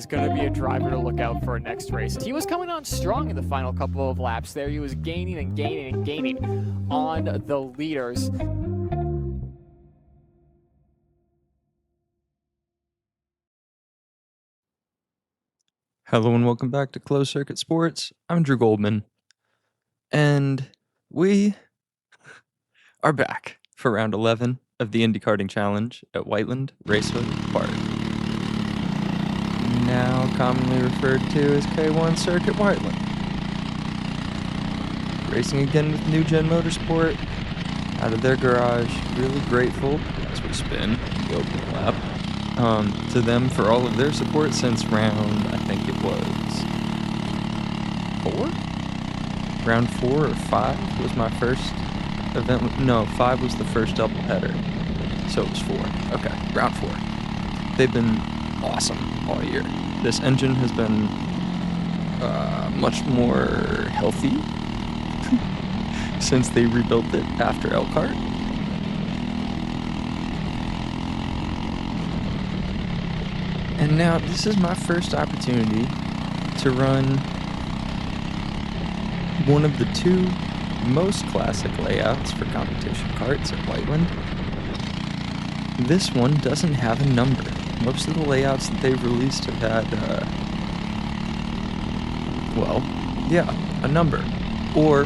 is going to be a driver to look out for next race. He was coming on strong in the final couple of laps there. He was gaining and gaining and gaining on the leaders. Hello and welcome back to Closed Circuit Sports. I'm Drew Goldman, and we are back for round 11 of the Indy Karting Challenge at Whiteland Raceway Park, now commonly referred to as K1 Circuit Whiteland. Racing again with New Gen Motorsport out of their garage. Really grateful as we spin the opening lap to them for all of their support since round, I think it was 4? Round 4 or 5 was my first event. No, 5 was the first doubleheader. So it was 4. Okay, round 4. They've been awesome all year. This engine has been much more healthy since they rebuilt it after Elkhart. And now this is my first opportunity to run one of the 2 most classic layouts for competition karts at Whiteland. This one doesn't have a number. Most of the layouts that they've released have had, a number. Or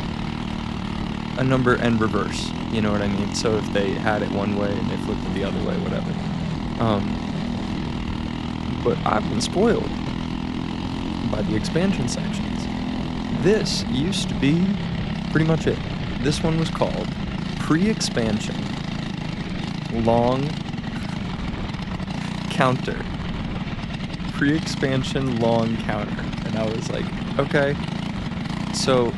a number and reverse, you know what I mean? So if they had it one way and they flipped it the other way, whatever. But I've been spoiled by the expansion sections. This used to be pretty much it. This one was called Pre-Expansion Long Counter. Pre-Expansion Long Counter. And I was like, okay, so,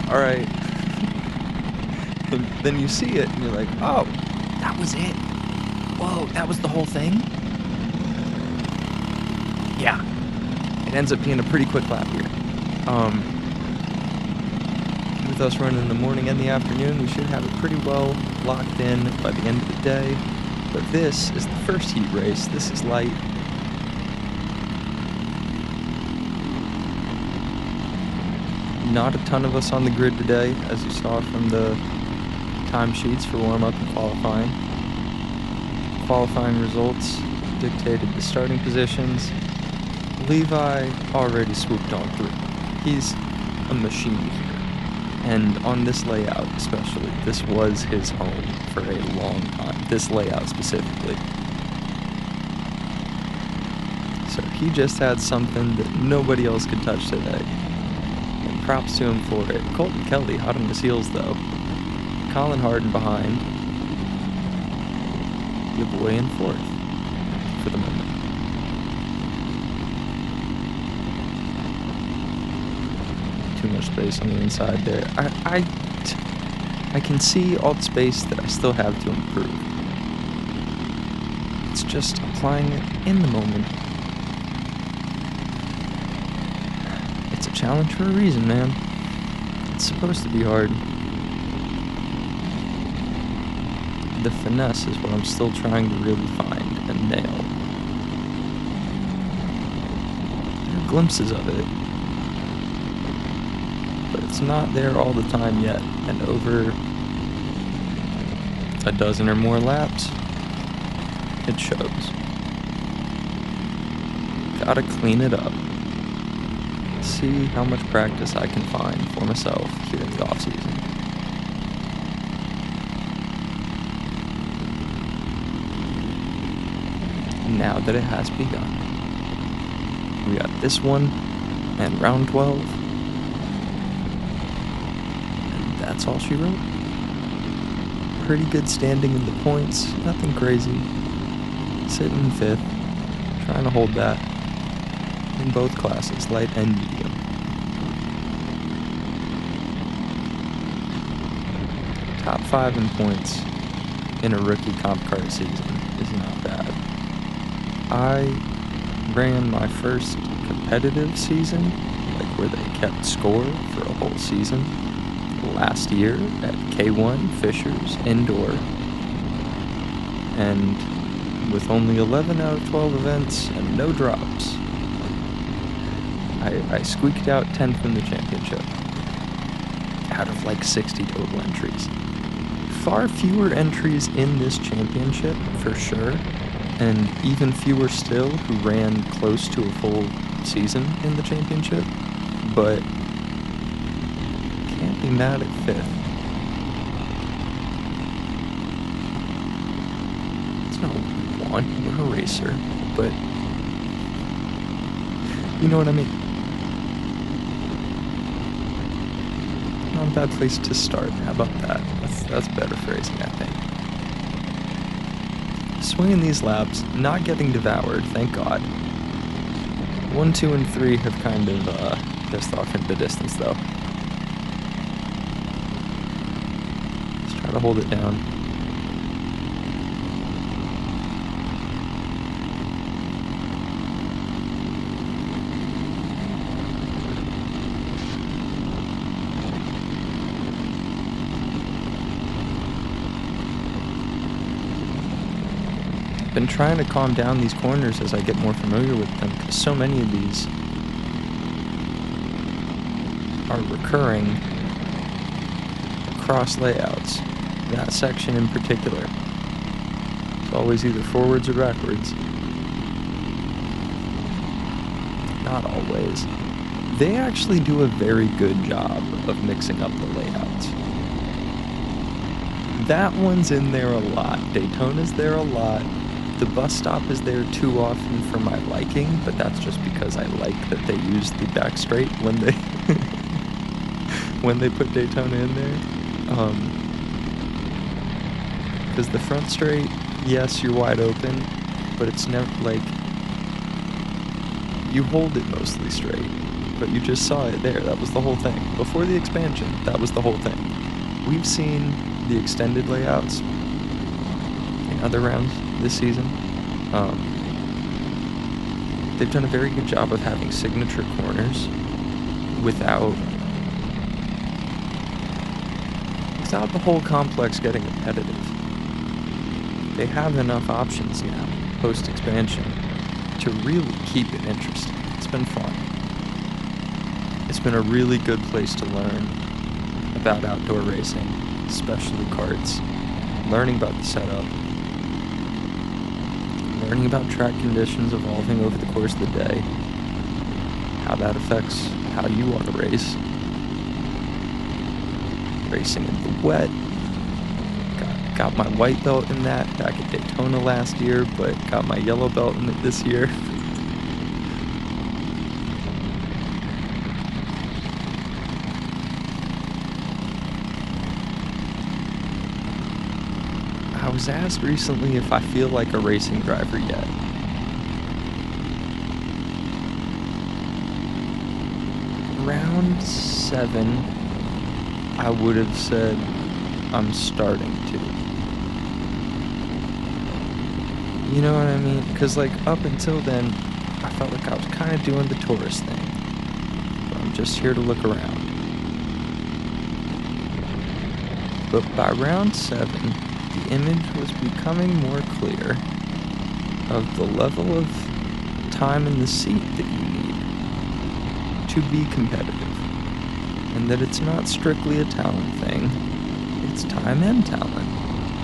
alright. And then you see it and you're like, oh, that was it. Whoa, that was the whole thing? Yeah, it ends up being a pretty quick lap here. With us running in the morning and the afternoon, we should have it pretty well locked in by the end of the day. But this is the first heat race. This is light. Not a ton of us on the grid today, as you saw from the timesheets for warm-up and qualifying. Qualifying results dictated the starting positions. Levi already swooped on through. He's a machine here. And on this layout especially, this was his home for a long time. This layout specifically. So he just had something that nobody else could touch today. And props to him for it. Colton Kelly hot on his heels though. Colin Harden behind. Your boy in 4th for the moment. Too much space on the inside there. I can see all the space that I still have to improve. It's just applying it in the moment. It's a challenge for a reason, man. It's supposed to be hard. The finesse is what I'm still trying to really find and nail. There are glimpses of it, but it's not there all the time yet. And over a dozen or more laps, it shows. Gotta clean it up. See how much practice I can find for myself here in the off season. Now that it has begun. We got this one and round 12. And that's all she wrote. Pretty good standing in the points, nothing crazy. Sitting in 5th, trying to hold that in both classes, light and medium. Top 5 in points in a rookie comp kart season is not bad. I ran my first competitive season, like where they kept score for a whole season, last year at K1 Fishers Indoor. And with only 11 out of 12 events and no drops, I squeaked out 10th in the championship out of like 60 total entries. Far fewer entries in this championship, for sure, and even fewer still who ran close to a full season in the championship, but can't be mad at 5th. It's not what we want, we're a racer, but you know what I mean. Not a bad place to start. How about that? That's better phrasing, I think. Swinging these laps, not getting devoured, thank God. 1, 2, and 3 have kind of pissed off into the distance, though. Let's try to hold it down. Been trying to calm down these corners as I get more familiar with them, because so many of these are recurring cross layouts. That section in particular. It's always either forwards or backwards. Not always. They actually do a very good job of mixing up the layouts. That one's in there a lot. Daytona's there a lot. The bus stop is there too often for my liking, but that's just because I like that they use the back straight when they when they put Daytona in there. Because the front straight, yes, you're wide open, but it's never like you hold it mostly straight, but you just saw it there. That was the whole thing. Before the expansion, that was the whole thing. We've seen the extended layouts in other rounds this season. They've done a very good job of having signature corners without the whole complex getting repetitive. They have enough options now, post-expansion, to really keep it interesting. It's been fun. It's been a really good place to learn about outdoor racing, especially karts, learning about the setup, learning about track conditions evolving over the course of the day, how that affects how you want to race, racing in the wet. Got my white belt in that back at Daytona last year, but got my yellow belt in it this year. I was asked recently if I feel like a racing driver yet. Round 7, I would have said I'm starting to. You know what I mean? Because like up until then, I felt like I was kind of doing the tourist thing. But I'm just here to look around. But by round 7, the image was becoming more clear of the level of time in the seat that you need to be competitive, and that it's not strictly a talent thing, it's time and talent,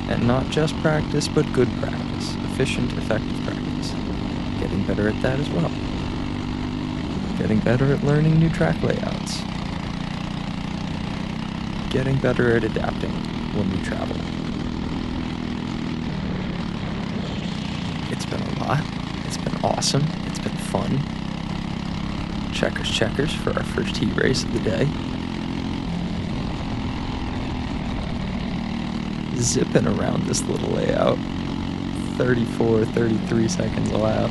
and not just practice but good practice, efficient, effective practice, getting better at that as well, getting better at learning new track layouts, getting better at adapting when we travel. It's been a lot. It's been awesome. It's been fun. Checkers for our first heat race of the day. Zipping around this little layout. 34, 33 seconds a lap.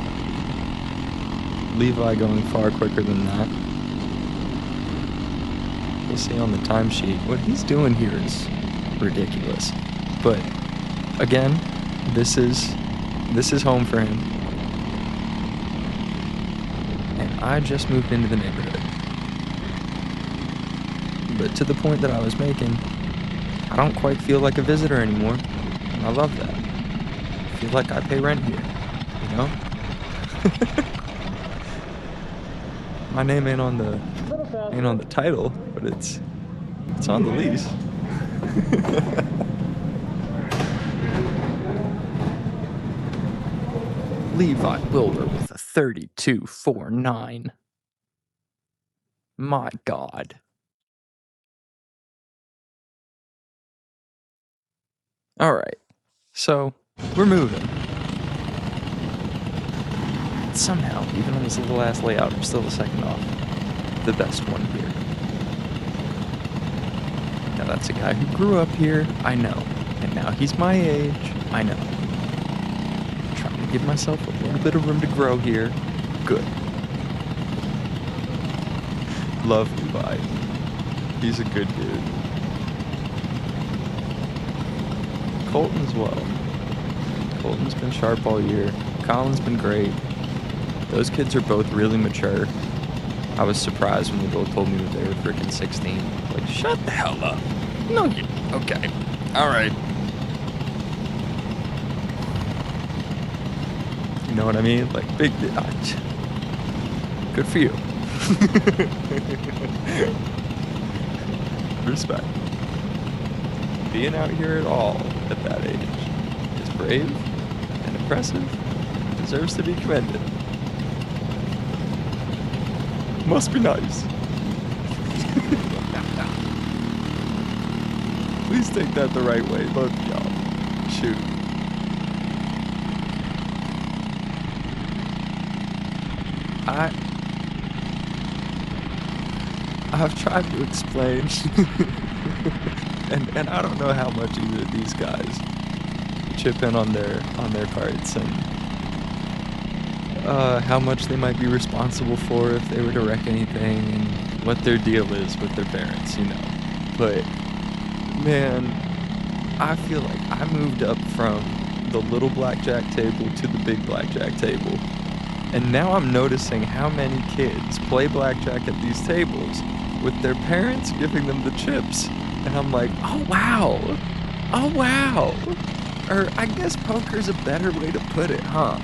Levi going far quicker than that. We'll see on the timesheet. What he's doing here is ridiculous. But again, this is home for him. And I just moved into the neighborhood. But to the point that I was making, I don't quite feel like a visitor anymore. And I love that. I feel like I pay rent here, you know? My name ain't on the title, but it's on the lease. Levi Wilbur with a 32.49. My God. All right, so we're moving. Somehow, even on this little ass layout, I'm still the second off. The best one here. Now that's a guy who grew up here, I know. And now he's my age, I know. I'm trying to give myself a little bit of room to grow here. Good. Love Levi. He's a good dude. Colton as well. Colton's been sharp all year. Colin's been great. Those kids are both really mature. I was surprised when they both told me that they were freaking 16. Like, shut the hell up. No, you... Okay. Alright. You know what I mean? Like, big... Good for you. Respect. Being out here at all at that age is brave and impressive. Deserves to be commended. Must be nice. Please take that the right way, both of y'all. Shoot. I've tried to explain, and I don't know how much either of these guys chip in on their parts and how much they might be responsible for if they were to wreck anything and what their deal is with their parents, you know. But man, I feel like I moved up from the little blackjack table to the big blackjack table. And now I'm noticing how many kids play blackjack at these tables with their parents giving them the chips. And I'm like, oh wow. Oh wow. Or I guess poker's a better way to put it, huh?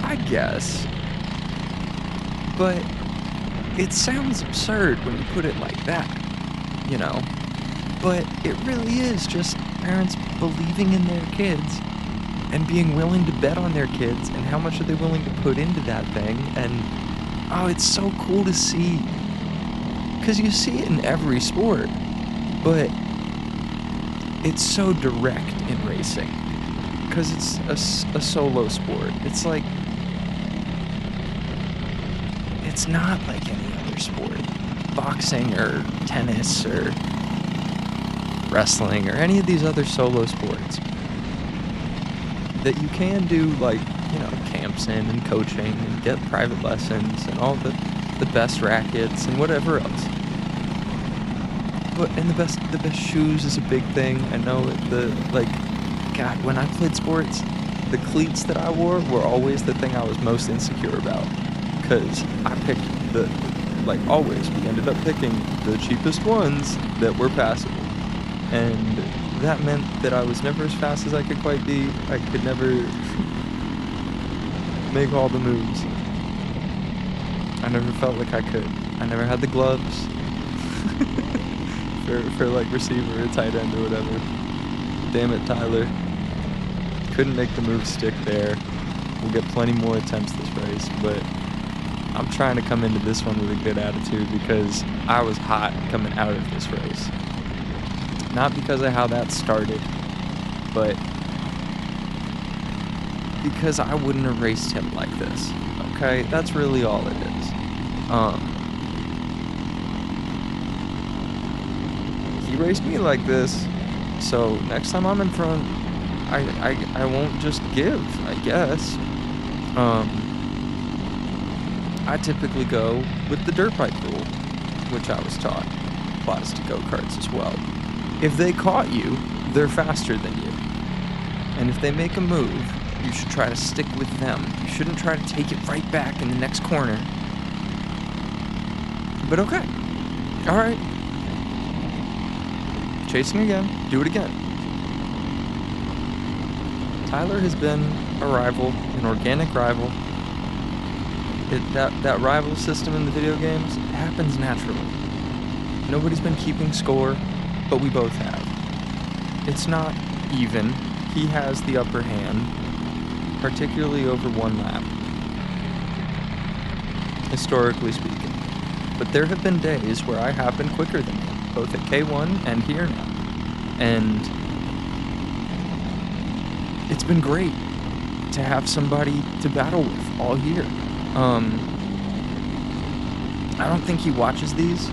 I guess. But it sounds absurd when you put it like that, you know? But it really is just parents believing in their kids and being willing to bet on their kids and how much are they willing to put into that thing. And oh, it's so cool to see, because you see it in every sport, but it's so direct in racing because it's a solo sport. It's like, it's not like any other sport, boxing or tennis or wrestling or any of these other solo sports that you can do, like, you know, camps in and coaching and get private lessons and all the best rackets and whatever else. But and the best shoes is a big thing. I know God, when I played sports, the cleats that I wore were always the thing I was most insecure about, because I picked always, we ended up picking the cheapest ones that were passable. And that meant that I was never as fast as I could quite be. I could never make all the moves. I never felt like I could. I never had the gloves for like receiver or tight end or whatever. Damn it, Tyler. Couldn't make the move stick there. We'll get plenty more attempts this race, but I'm trying to come into this one with a good attitude because I was hot coming out of this race. Not because of how that started, but because I wouldn't have raced him like this, okay? That's really all it is. He raced me like this, so next time I'm in front, I won't just give, I guess. I typically go with the dirt bike rule, which I was taught applies to go-karts as well. If they caught you, they're faster than you. And if they make a move, you should try to stick with them. You shouldn't try to take it right back in the next corner. But okay. Alright. Chasing again. Do it again. Tyler has been a rival, an organic rival, That rival system in the video games, it happens naturally. Nobody's been keeping score, but we both have. It's not even. He has the upper hand, particularly over one lap, historically speaking. But there have been days where I have been quicker than him, both at K1 and here now. And it's been great to have somebody to battle with all year. I don't think he watches these,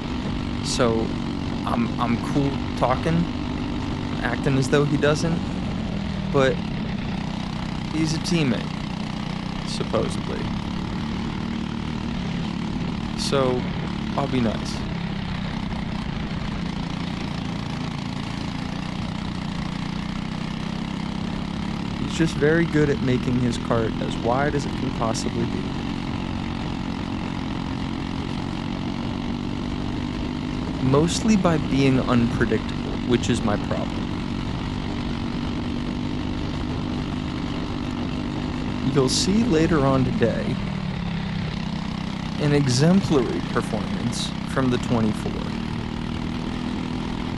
so I'm cool talking, acting as though he doesn't, but he's a teammate, supposedly. So I'll be nice. He's just very good at making his kart as wide as it can possibly be. Mostly by being unpredictable, which is my problem. You'll see later on today an exemplary performance from the 24.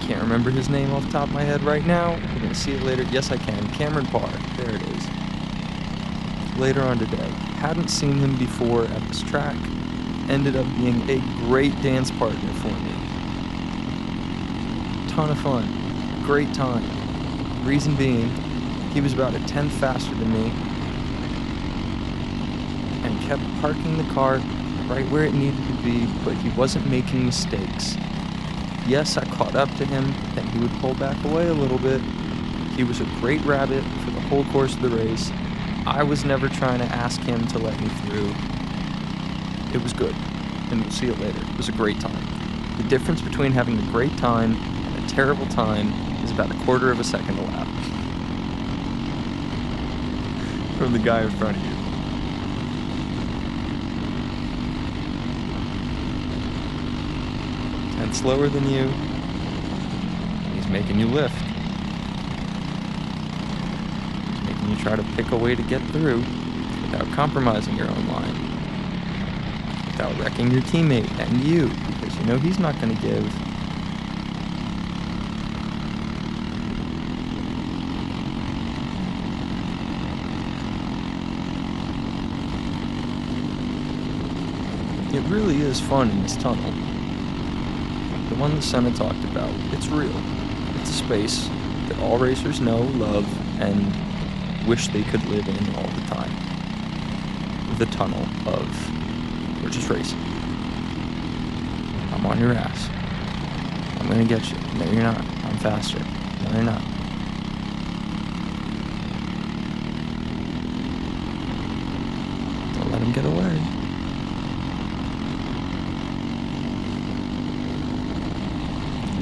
Can't remember his name off the top of my head right now. We're going to see it later. Yes, I can. Cameron Parr. There it is. Later on today. Hadn't seen him before at this track. Ended up being a great dance partner for me. Ton of fun. Great time. Reason being, he was about a tenth faster than me and kept parking the car right where it needed to be, but he wasn't making mistakes. Yes, I caught up to him, then he would pull back away a little bit. He was a great rabbit for the whole course of the race. I was never trying to ask him to let me through. It was good, and we'll see it later. It was a great time. The difference between having a great time and a terrible time is about a quarter of a second a lap from the guy in front of you. And slower than you, he's making you lift. He's making you try to pick a way to get through without compromising your own line, without wrecking your teammate and you, because you know he's not going to give. It really is fun in this tunnel. The one that Senna talked about, it's real. It's a space that all racers know, love, and wish they could live in all the time. The tunnel of, we're just racing. I'm on your ass. I'm gonna get you. No, you're not. I'm faster. No, you're not. Don't let him get away.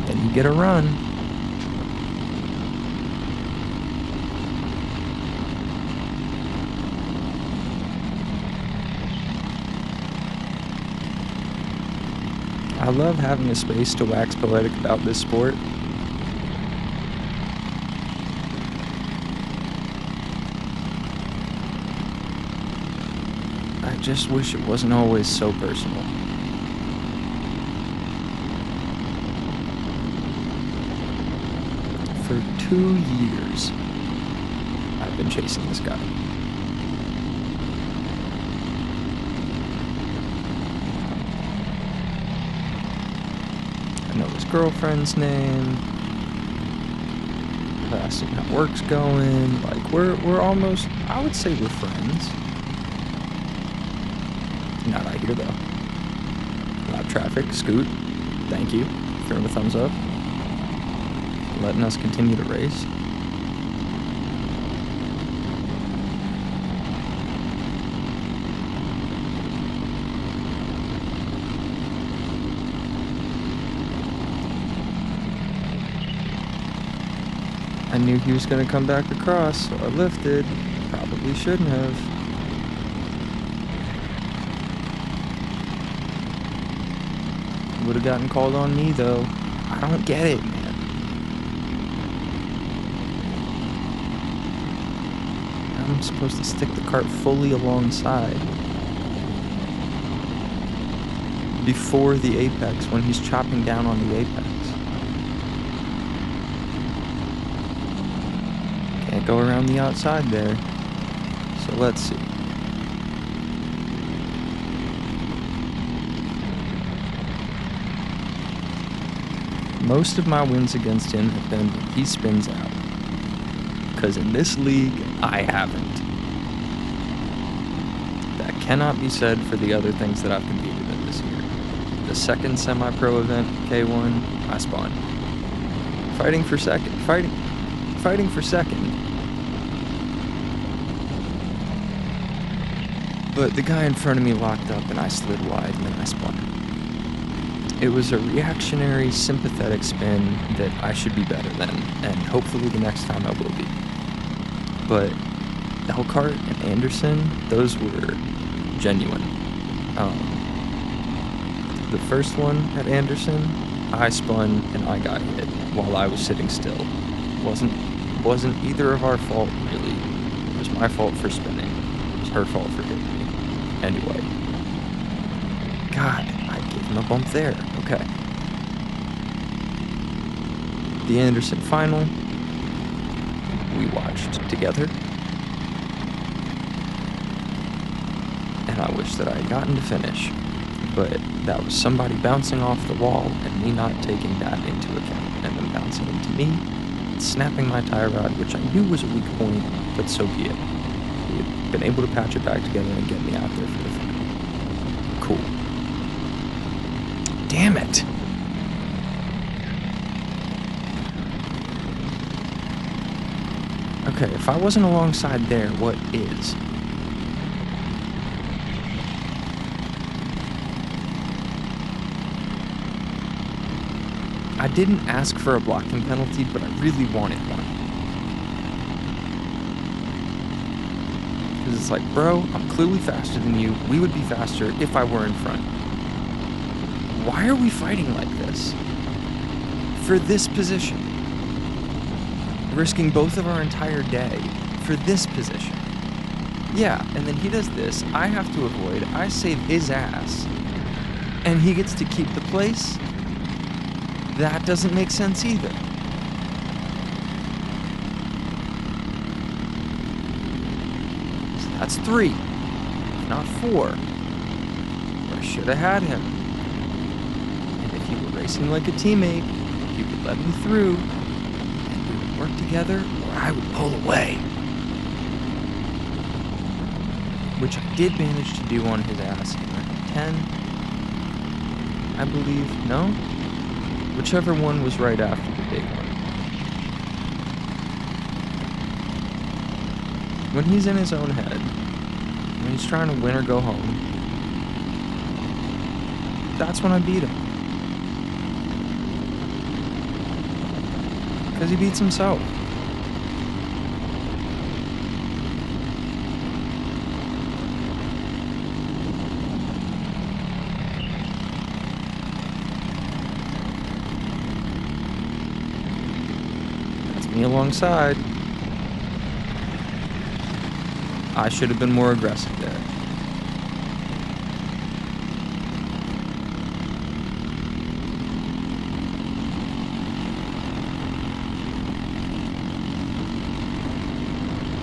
Then you get a run. I love having a space to wax poetic about this sport. I just wish it wasn't always so personal. For 2 years, I've been chasing this guy. I know his girlfriend's name. I asked him how work's going. Like, we're almost, I would say we're friends. Not out here, though. Lap traffic, Scoot. Thank you. Throw him a thumbs up. Letting us continue to race. I knew he was going to come back across, so I lifted. Probably shouldn't have. Would have gotten called on me, though. I don't get it, man. I'm supposed to stick the cart fully alongside. before the apex, when he's chopping down on the apex. Can't go around the outside there. So let's see. Most of my wins against him have been when he spins out. Because in this league, I haven't. That cannot be said for the other things that I've competed in this year. The second semi-pro event, K1, I spun. Fighting for second. But the guy in front of me locked up and I slid wide and then I spun. It was a reactionary, sympathetic spin that I should be better than, and hopefully the next time I will be. But Elkhart and Anderson, those were genuine. The first one at Anderson, I spun and I got hit while I was sitting still. Wasn't either of our fault, really. It was my fault for spinning. It was her fault for hitting me. Anyway. God, I gave him a bump there. Okay. The Anderson final, we watched together. And I wish that I had gotten to finish. But that was somebody bouncing off the wall and me not taking that into account. And then bouncing into me, and snapping my tie rod, which I knew was a weak point, but so be it. We had been able to patch it back together and get me out there for the final. Cool. Damn it! Okay, if I wasn't alongside there, what is? I didn't ask for a blocking penalty, but I really wanted one. Because it's like, bro, I'm clearly faster than you. We would be faster if I were in front. Why are we fighting like this? For this position. Risking both of our entire day for this position. Yeah, and then he does this. I have to avoid. I save his ass. And he gets to keep the place? That doesn't make sense either. So that's 3, not 4. I should have had him. And if he were racing like a teammate, he would let me through, and we would work together, or I would pull away. Which I did manage to do on his ass in round 10, I believe. No? Whichever one was right after the big one. When he's in his own head, when he's trying to win or go home, that's when I beat him. Because he beats himself. Me alongside. I should have been more aggressive there.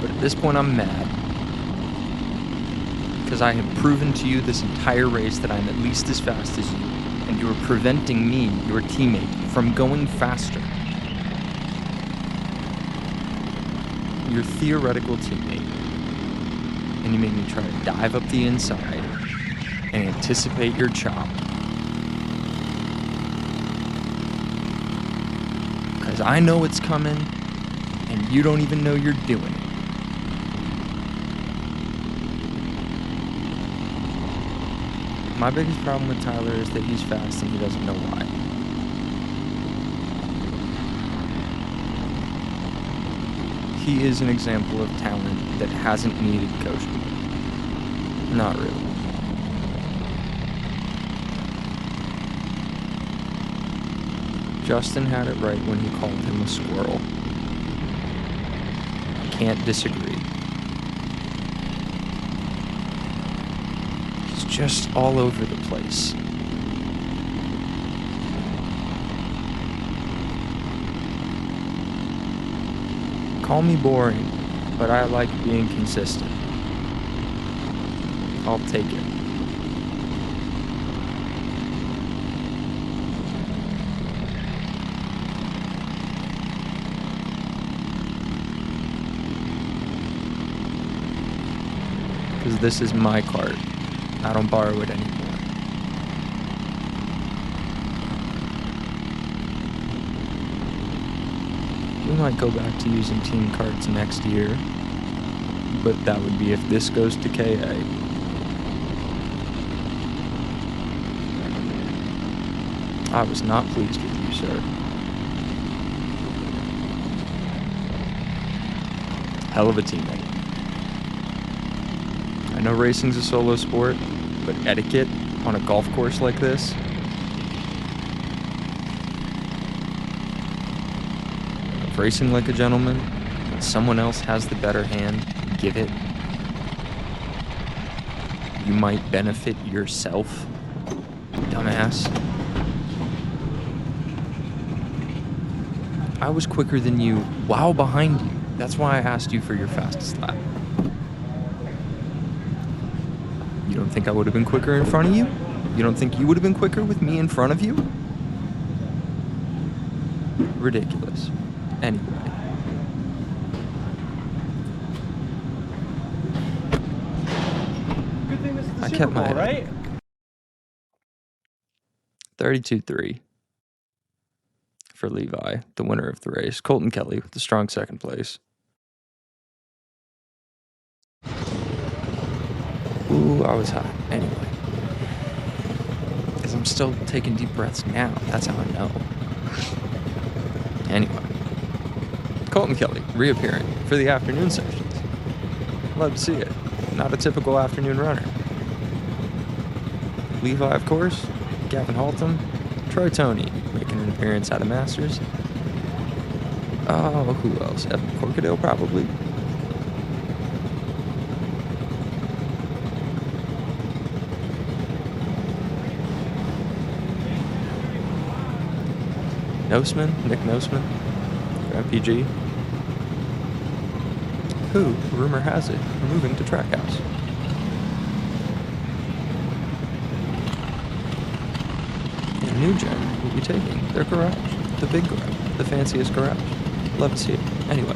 But at this point I'm mad. Because I have proven to you this entire race that I'm at least as fast as you. And you are preventing me, your teammate, from going faster. Your theoretical teammate, and you make me try to dive up the inside and anticipate your chop. Because I know it's coming, and you don't even know you're doing it. My biggest problem with Tyler is that he's fast and he doesn't know why. He is an example of talent that hasn't needed coaching. Not really. Justin had it right when he called him a squirrel. I can't disagree. He's just all over the place. Call me boring, but I like being consistent. I'll take it. Because this is my cart. I don't borrow it anymore. We might go back to using team carts next year, but that would be if this goes to KA. I was not pleased with you, sir. Hell of a teammate. I know racing's a solo sport, but etiquette on a golf course like this? If racing like a gentleman, when someone else has the better hand, give it. You might benefit yourself, dumbass. I was quicker than you while behind you. That's why I asked you for your fastest lap. You don't think I would have been quicker in front of you? You don't think you would have been quicker with me in front of you? Ridiculous. Anyway. Good thing this is the I Super kept Bowl, my right? 32-3 for Levi, the winner of the race. Colton Kelly with the strong second place. Ooh, I was hot. Anyway. Because I'm still taking deep breaths now. That's how I know. Anyway. Colton Kelly, reappearing for the afternoon sessions. Love to see it. Not a typical afternoon runner. Levi, of course. Gavin Haltom. Troy Toney, making an appearance at a Masters. Oh, who else? Evan Corkadale, probably. Nick Nosman, for MPG, who, rumor has it, are moving to Trackhouse. And New Gen will be taking their garage, the big garage, the fanciest garage. Love to see it. Anyway.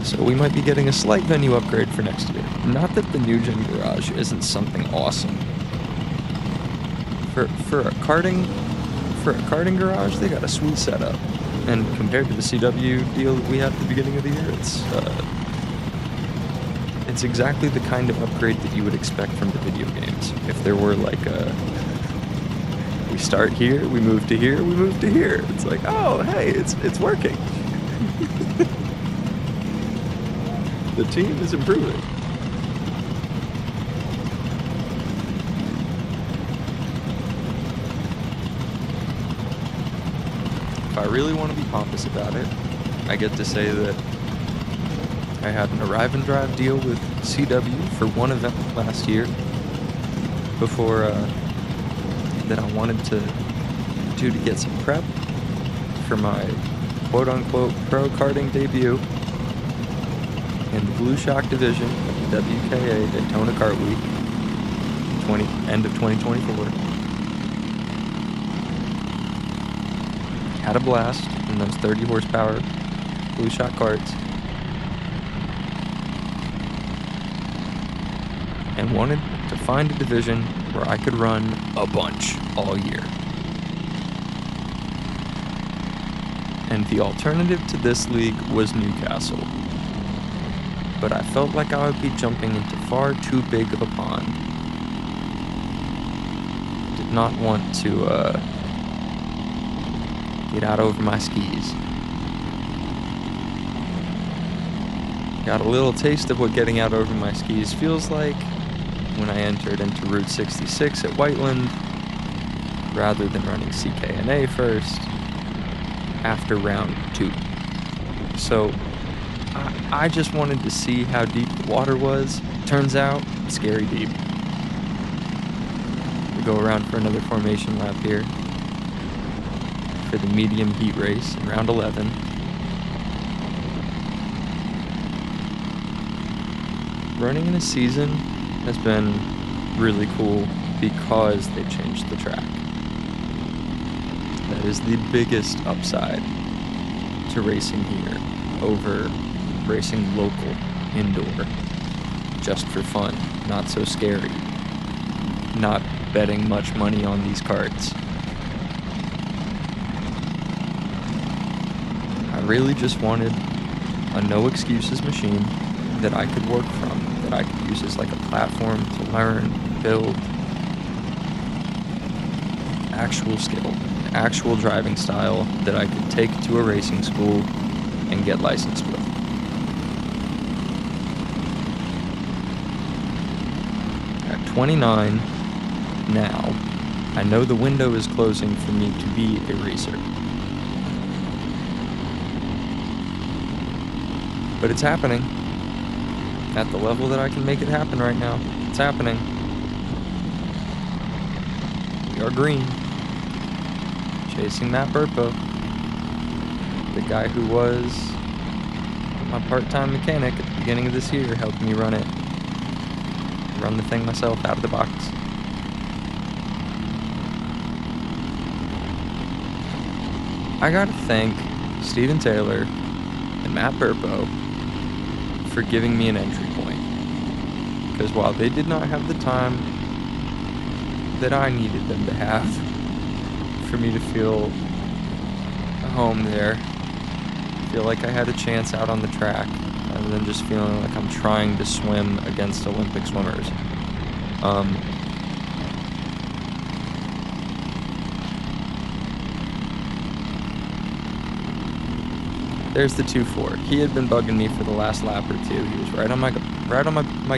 So we might be getting a slight venue upgrade for next year. Not that the New Gen garage isn't something awesome. For a karting garage, they got a sweet setup. And compared to the CW deal that we had at the beginning of the year, it's exactly the kind of upgrade that you would expect from the video games. If there were like we start here, we move to here, we move to here. It's like, oh, hey, it's working. The team is improving. If I really want to be pompous about it, I get to say that I had an arrive and drive deal with CW for one event last year before that I wanted to do to get some prep for my quote-unquote pro karting debut in the Blue Shock division of the WKA Daytona Kart Week, end of 2024. Had a blast in those 30 horsepower Blue Shock karts, and wanted to find a division where I could run a bunch all year. And the alternative to this league was Newcastle. But I felt like I would be jumping into far too big of a pond. Did not want to get out over my skis. Got a little taste of what getting out over my skis feels like when I entered into Route 66 at Whiteland, rather than running CKNA first after round 2. So I just wanted to see how deep the water was. Turns out, scary deep. We go around for another formation lap here for the medium heat race in round 11. Running in a season has been really cool because they changed the track. That is the biggest upside to racing here over racing local, indoor, just for fun, not so scary, not betting much money on these karts. I really just wanted a no excuses machine that I could work from, that I could use as like a platform to learn, build actual skill, actual driving style that I could take to a racing school and get licensed with. At 29 now, I know the window is closing for me to be a racer. But it's happening. At the level that I can make it happen right now, it's happening. We are green. Chasing Matt Burpo, the guy who was my part-time mechanic at the beginning of this year, helped me run the thing myself out of the box. I gotta thank Steven Taylor and Matt Burpo for giving me an entry point, because while they did not have the time that I needed them to have for me to feel at home there, feel like I had a chance out on the track, rather than just feeling like I'm trying to swim against Olympic swimmers. There's the 2-4. He had been bugging me for the last lap or two. He was right on my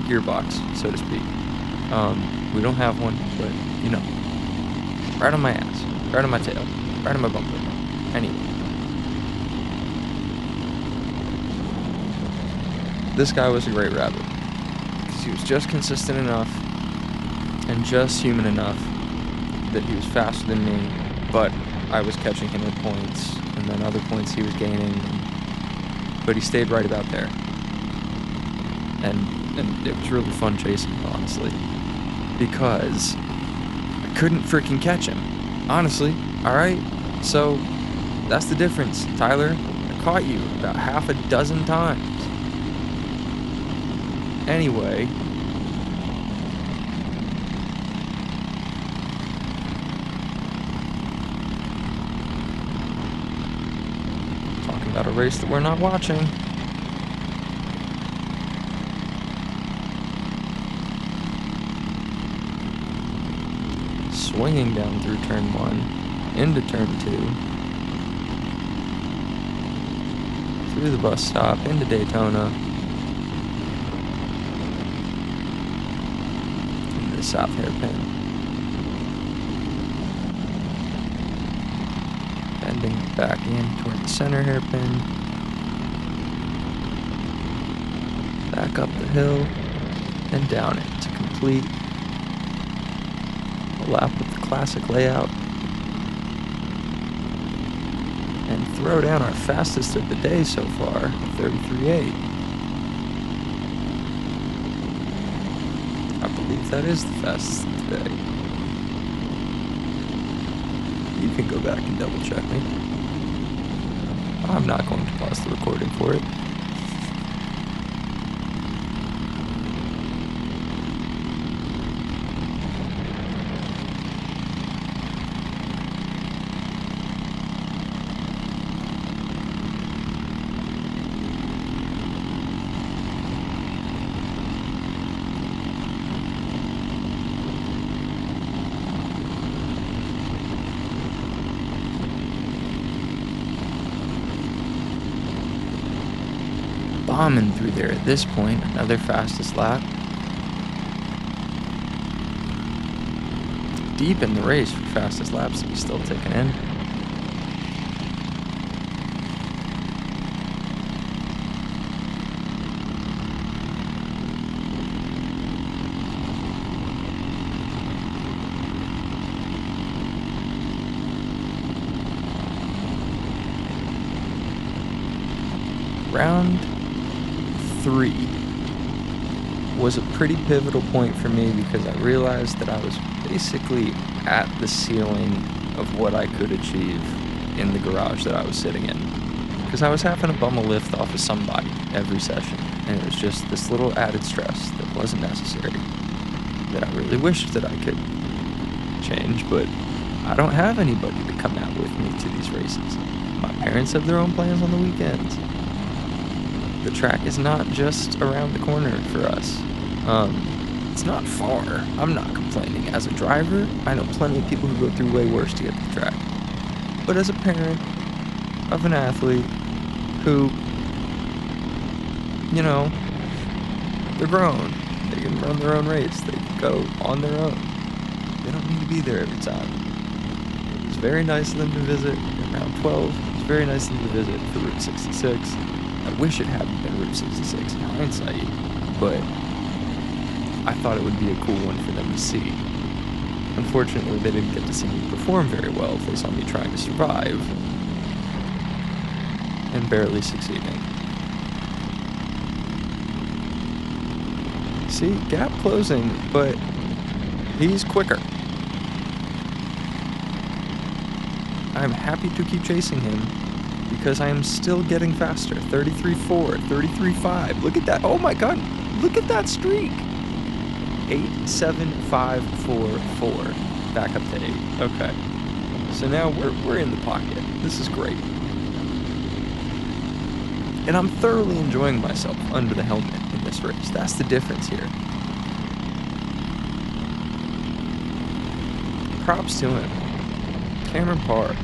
gearbox, so to speak. We don't have one, but you know, right on my ass, right on my tail, right on my bumper. Anyway, this guy was a great rabbit because he was just consistent enough and just human enough that he was faster than me, but I was catching him at points, and then other points he was gaining, but he stayed right about there. And it was really fun chasing him, honestly, because I couldn't freaking catch him. Honestly, alright? So, that's the difference, Tyler. I caught you about half a dozen times. Anyway, talking about a race that we're not watching. Swinging down through turn 1, into turn 2, through the bus stop, into Daytona, into the south hairpin, bending back in toward the center hairpin, back up the hill, and down it to complete lap with the classic layout and throw down our fastest of the day so far, 33.8. I believe that is the fastest of the day. You can go back and double check me. I'm not going to pause the recording for it. Bombing through there at this point, another fastest lap. Deep in the race for fastest laps to be still taken in. round 3 was a pretty pivotal point for me because I realized that I was basically at the ceiling of what I could achieve in the garage that I was sitting in. Because I was having to bum a lift off of somebody every session, and it was just this little added stress that wasn't necessary, that I really wished that I could change, but I don't have anybody to come out with me to these races. My parents have their own plans on the weekends. The track is not just around the corner for us. It's not far. I'm not complaining. As a driver, I know plenty of people who go through way worse to get to the track. But as a parent of an athlete who, you know, they're grown. They can run their own race. They can go on their own. They don't need to be there every time. It was very nice of them to visit in round 12. It was very nice of them to visit for Route 66. I wish it hadn't been Route 66 in hindsight, but I thought it would be a cool one for them to see. Unfortunately, they didn't get to see me perform very well if they saw me trying to survive and barely succeeding. See, gap closing, but he's quicker. I'm happy to keep chasing him because I am still getting faster. 33.4, 33.5. Look at that. Oh my god. Look at that streak. 8.7544. Back up to 8. Okay. So now we're in the pocket. This is great. And I'm thoroughly enjoying myself under the helmet in this race. That's the difference here. Props to him. Cameron Parr.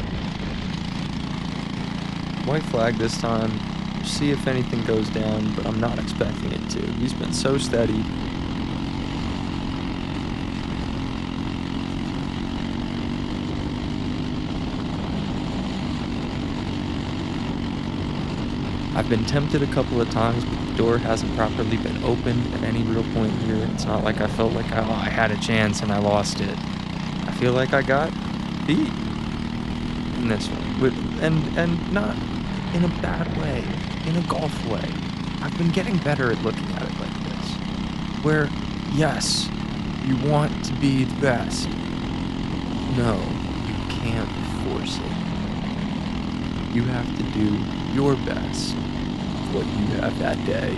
White flag this time. See if anything goes down, but I'm not expecting it to. He's been so steady. I've been tempted a couple of times, but the door hasn't properly been opened at any real point here. It's not like I felt like I had a chance and I lost it. I feel like I got beat in this one, and not in a bad way, in a golf way. I've been getting better at looking at it like this, where, yes, you want to be the best. No, you can't force it. You have to do your best, what you have that day.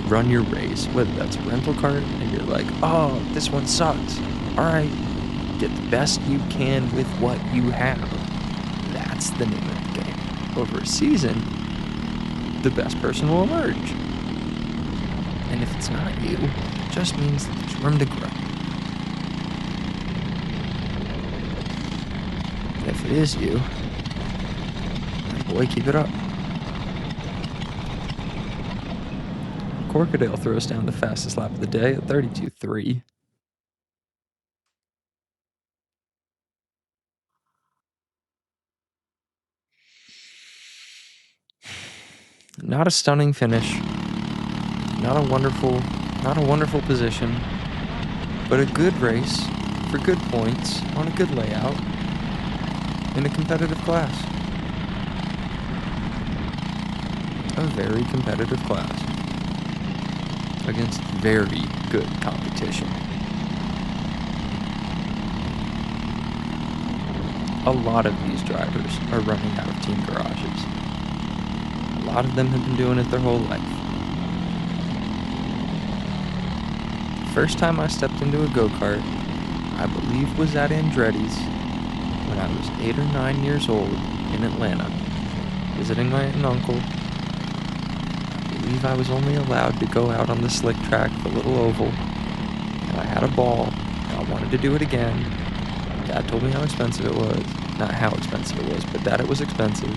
Run your race, whether that's a rental cart and you're like, oh, this one sucks. All right, get the best you can with what you have. That's the name of the game. Over a season, the best person will emerge. And if it's not you, it just means that there's room to grow. And if it is you, boy, keep it up. Corkadale throws down the fastest lap of the day at 32.3. Not a stunning finish. Not a wonderful position. But a good race for good points on a good layout in a competitive class. A very competitive class against very good competition. A lot of these drivers are running out of team garages. A lot of them have been doing it their whole life. The first time I stepped into a go-kart, I believe was at Andretti's when I was 8 or 9 years old in Atlanta, visiting my aunt and uncle. I believe I was only allowed to go out on the slick track, the little oval, and I had a ball, and I wanted to do it again. Dad told me how expensive it was. Not how expensive it was, but that it was expensive.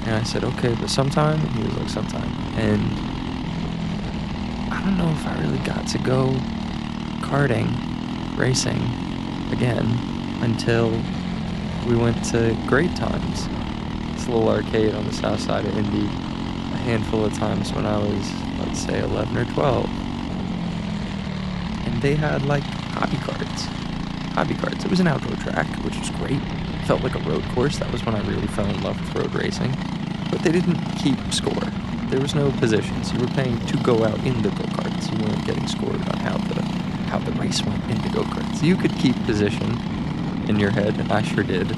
And I said, okay, but sometime? And he was like, sometime. And I don't know if I really got to go karting, racing, again, until we went to Great Times. It's a little arcade on the south side of Indy. A handful of times when I was, let's say, 11 or 12. And they had, like, hobby carts. It was an outdoor track, which was great. It felt like a road course. That was when I really fell in love with road racing. but they didn't keep score. There was no positions. You were paying to go out in the go-karts. You weren't getting scored on how the race went in the go-karts. You could keep position in your head, and I sure did.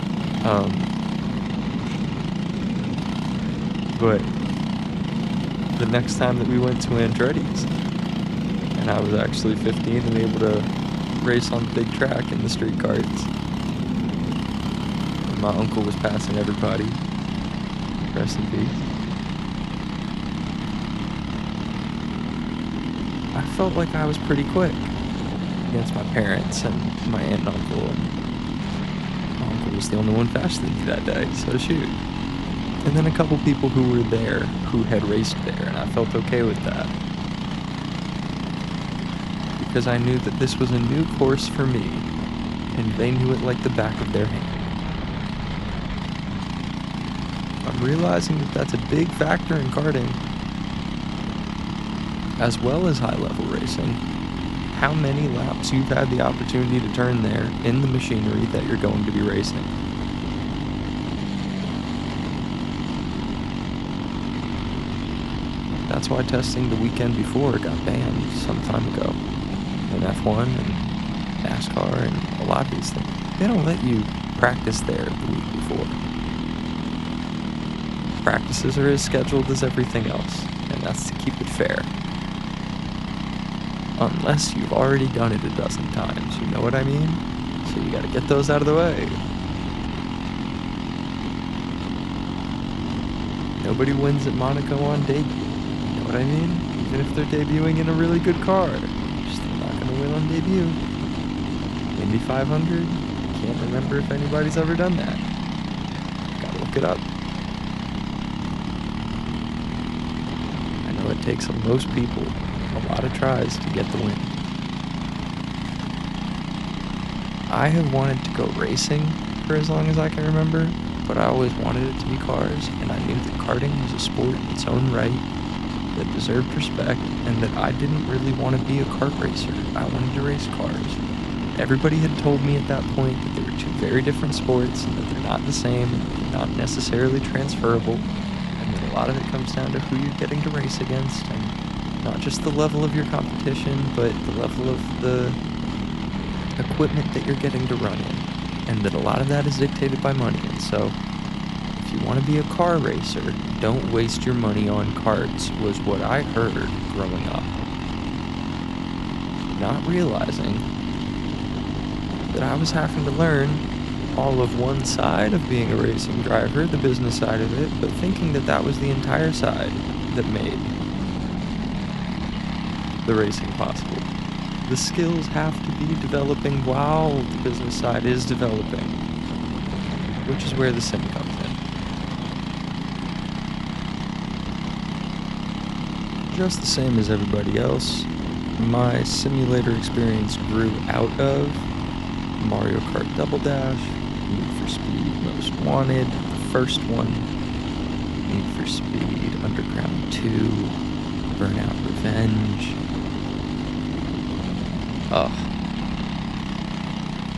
But the next time that we went to Andretti's, and I was actually 15 and able to race on the big track in the street karts, and my uncle was passing everybody. Rest in peace. I felt like I was pretty quick against my parents and my aunt and uncle. And my uncle was the only one faster than me that day, so shoot. And then a couple people who were there who had raced there, and I felt okay with that. Because I knew that this was a new course for me, and they knew it like the back of their hand. I'm realizing that that's a big factor in karting, as well as high-level racing. How many laps you've had the opportunity to turn there in the machinery that you're going to be racing. That's why testing the weekend before got banned some time ago. In F1 and NASCAR and a lot of these things. They don't let you practice there the week before. Practices are as scheduled as everything else, and that's to keep it fair. Unless you've already done it a dozen times, you know what I mean? So you gotta get those out of the way. Nobody wins at Monaco on debut, you know what I mean? Even if they're debuting in a really good car, just not gonna win on debut. Indy 500, can't remember if anybody's ever done that. Gotta look it up. I know it takes most people a lot of tries to get the win. I have wanted to go racing for as long as I can remember, but I always wanted it to be cars, and I knew that karting was a sport in its own right that deserved respect, and that I didn't really want to be a kart racer. I wanted to race cars. Everybody had told me at that point that they were two very different sports, and that they're not the same, and that they're not necessarily transferable, and that a lot of it comes down to who you're getting to race against, and not just the level of your competition, but the level of the equipment that you're getting to run in. And that a lot of that is dictated by money. And so, if you want to be a car racer, don't waste your money on karts, was what I heard growing up. Not realizing that I was having to learn all of one side of being a racing driver, the business side of it, but thinking that that was the entire side that made the racing possible. The skills have to be developing while the business side is developing, which is where the sim comes in. Just the same as everybody else, my simulator experience grew out of Mario Kart Double Dash, Need for Speed Most Wanted, the first one, Need for Speed Underground 2, Burnout Revenge,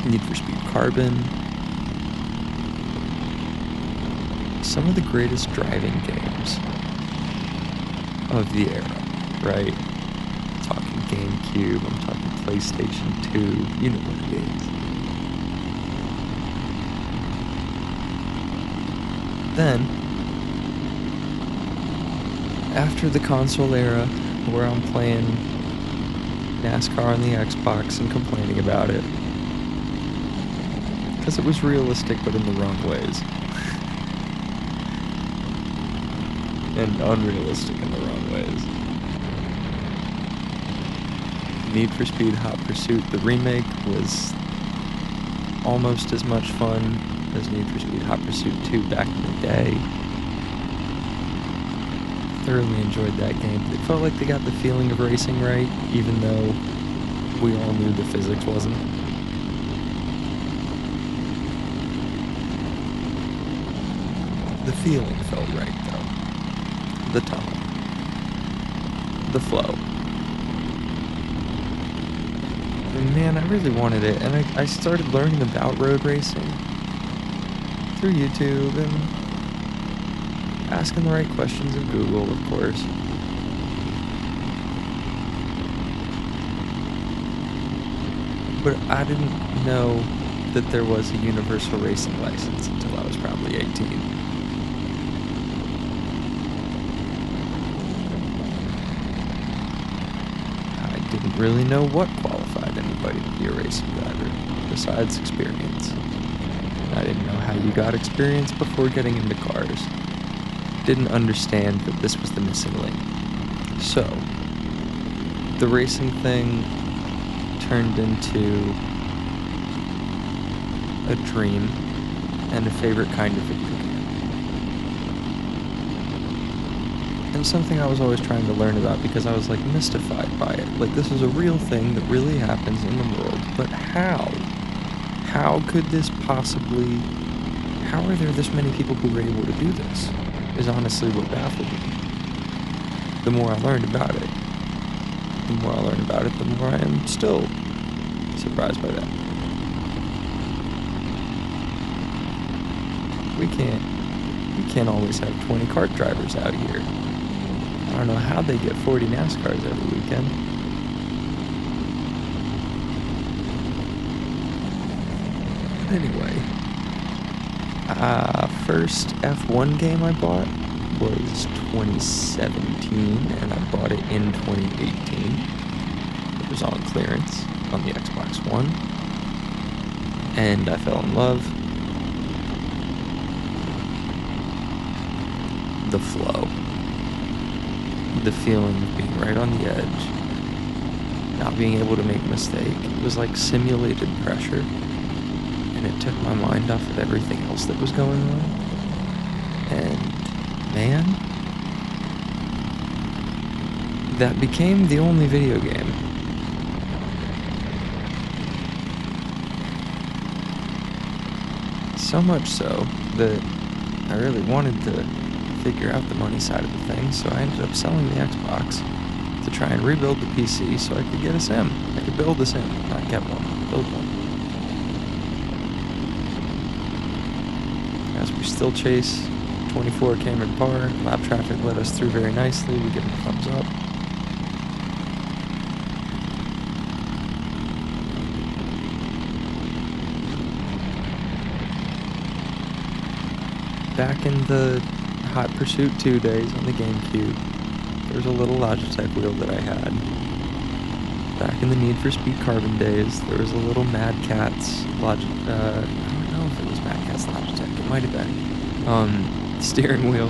Need for Speed Carbon. Some of the greatest driving games of the era, right? I'm talking GameCube, I'm talking PlayStation 2, you know what it is. Then, after the console era, where I'm playing NASCAR on the Xbox and complaining about it, because it was realistic but in the wrong ways, and unrealistic in the wrong ways. Need for Speed Hot Pursuit, the remake, was almost as much fun as Need for Speed Hot Pursuit 2 back in the day. Thoroughly enjoyed that game. It felt like they got the feeling of racing right, even though we all knew the physics wasn't. The feeling felt right, though. The tone. The flow. And man, I really wanted it, and I started learning about road racing through YouTube, and asking the right questions of Google, of course. But I didn't know that there was a universal racing license until I was probably 18. I didn't really know what qualified anybody to be a racing driver, besides experience. And I didn't know how you got experience before getting into cars. Didn't understand that this was the missing link. So, the racing thing turned into a dream and a favorite kind of video game. And something I was always trying to learn about because I was like mystified by it. Like, this is a real thing that really happens in the world, but how? How could this possibly... How are there this many people who were able to do this? Is honestly what baffled me. The more I learned about it, the more I am still surprised by that. We can't always have 20 kart drivers out here. I don't know how they get 40 NASCARs every weekend. Anyway, first F1 game I bought was 2017, and I bought it in 2018. It was on clearance on the Xbox One, and I fell in love. The flow, the feeling of being right on the edge, not being able to make a mistake. It was like simulated pressure, and it took my mind off of everything else that was going on. And man, that became the only video game. So much so that I really wanted to figure out the money side of the thing, so I ended up selling the Xbox to try and rebuild the PC so I could get a sim. I could build a sim, not get one, build one. As we still chase 24 Cameron Parr, lap traffic led us through very nicely, we give them a thumbs up. Back in the Hot Pursuit 2 days on the GameCube, there was a little Logitech wheel that I had. Back in the Need for Speed Carbon days, there was a little Mad Catz I don't know if it was Mad Catz Logitech, it might have been. Steering wheel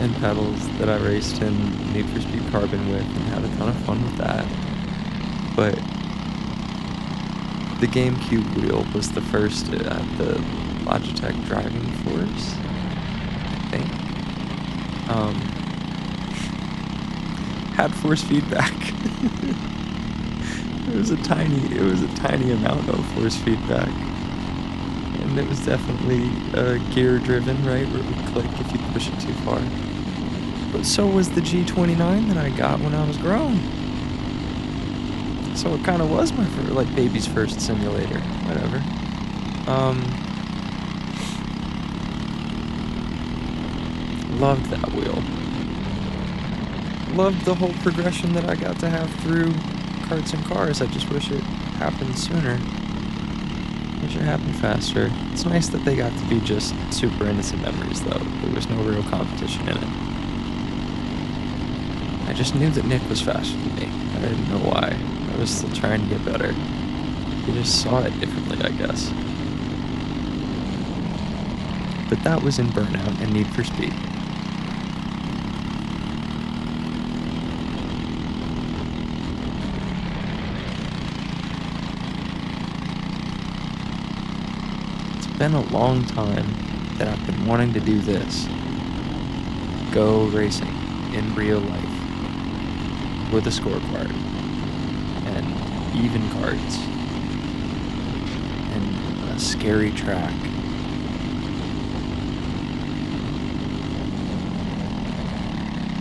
and pedals that I raced in Need for Speed Carbon with and had a ton of fun with that. But the GameCube wheel was the first at the Logitech Driving Force, I think. Had force feedback. It was a tiny amount of force feedback. And it was definitely gear driven, right, where it would click if you push it too far. But so was the G29 that I got when I was grown. So it kind of was my baby's first simulator, whatever. Loved that wheel. Loved the whole progression that I got to have through karts and cars. I just wish it happened sooner. Wish it happened faster. It's nice that they got to be just super innocent memories, though. There was no real competition in it. I just knew that Nick was faster than me. I didn't know why. I was still trying to get better. You just saw it differently, I guess. But that was in Burnout and Need for Speed. It's been a long time that I've been wanting to do this. Go racing in real life with a scorecard and even cards and a scary track.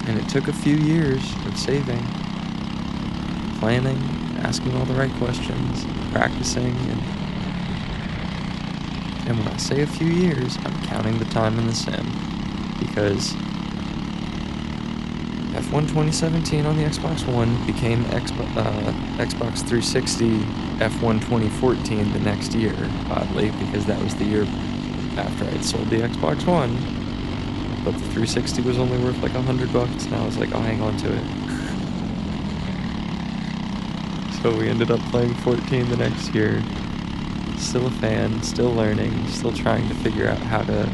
And it took a few years of saving, planning, asking all the right questions, practicing, and when I say a few years, I'm counting the time in the sim. because F1 2017 on the Xbox One became Xbox 360 F1 2014 the next year, oddly, because that was the year after I had sold the Xbox One, but the 360 was only worth like $100, and I was like, I'll hang on to it. So we ended up playing 14 the next year. Still a fan, still learning, still trying to figure out how to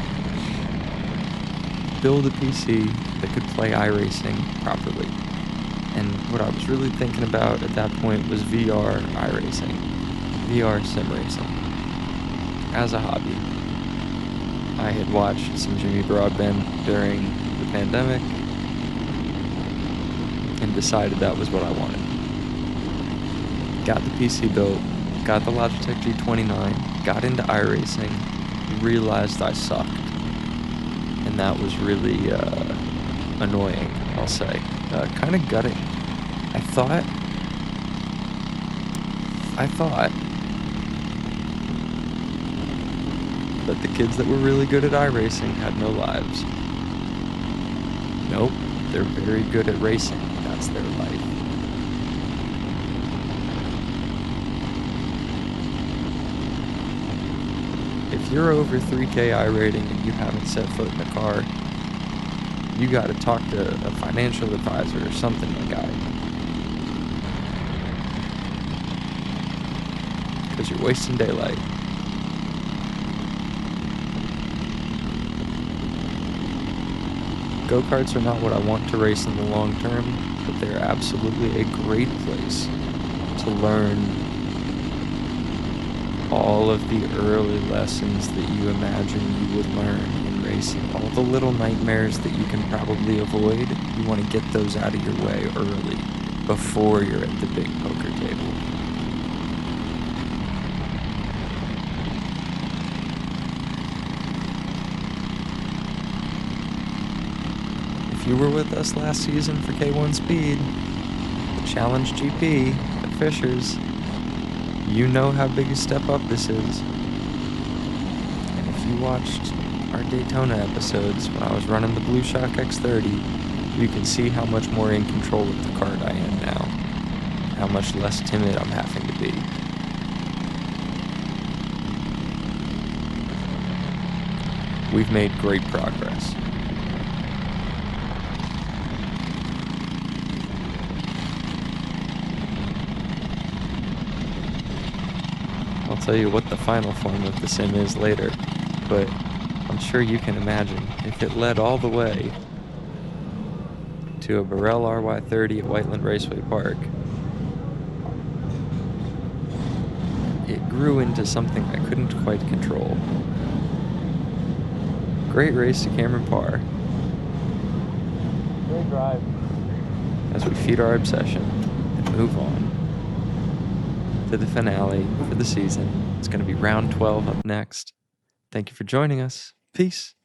build a PC that could play iRacing properly. And what I was really thinking about at that point was VR iRacing, VR sim racing, as a hobby. I had watched some Jimmy Broadbent during the pandemic and decided that was what I wanted. Got the PC built, got the Logitech G29, got into iRacing, realized I sucked. And that was really annoying, I'll say. Kind of gutting. I thought that the kids that were really good at iRacing had no lives. Nope, they're very good at racing. That's their life. If you're over 3K iRating and you haven't set foot in a car, you gotta talk to a financial advisor or something, my guy. Because you're wasting daylight. Go-karts are not what I want to race in the long term, but they're absolutely a great place to learn all of the early lessons that you imagine you would learn in racing. All the little nightmares that you can probably avoid, you want to get those out of your way early, before you're at the big poker table. If you were with us last season for K1 Speed, the Challenge GP at Fisher's, you know how big a step up this is. And if you watched our Daytona episodes when I was running the Blue Shock X30, you can see how much more in control of the kart I am now. How much less timid I'm having to be. We've made great progress. I'll tell you what the final form of the sim is later, but I'm sure you can imagine if it led all the way to a Burrell RY30 at Whiteland Raceway Park, it grew into something I couldn't quite control. Great race to Cameron Parr. Great drive. As we feed our obsession and move on to the finale for the season. It's going to be round 12 up next. Thank you for joining us. Peace.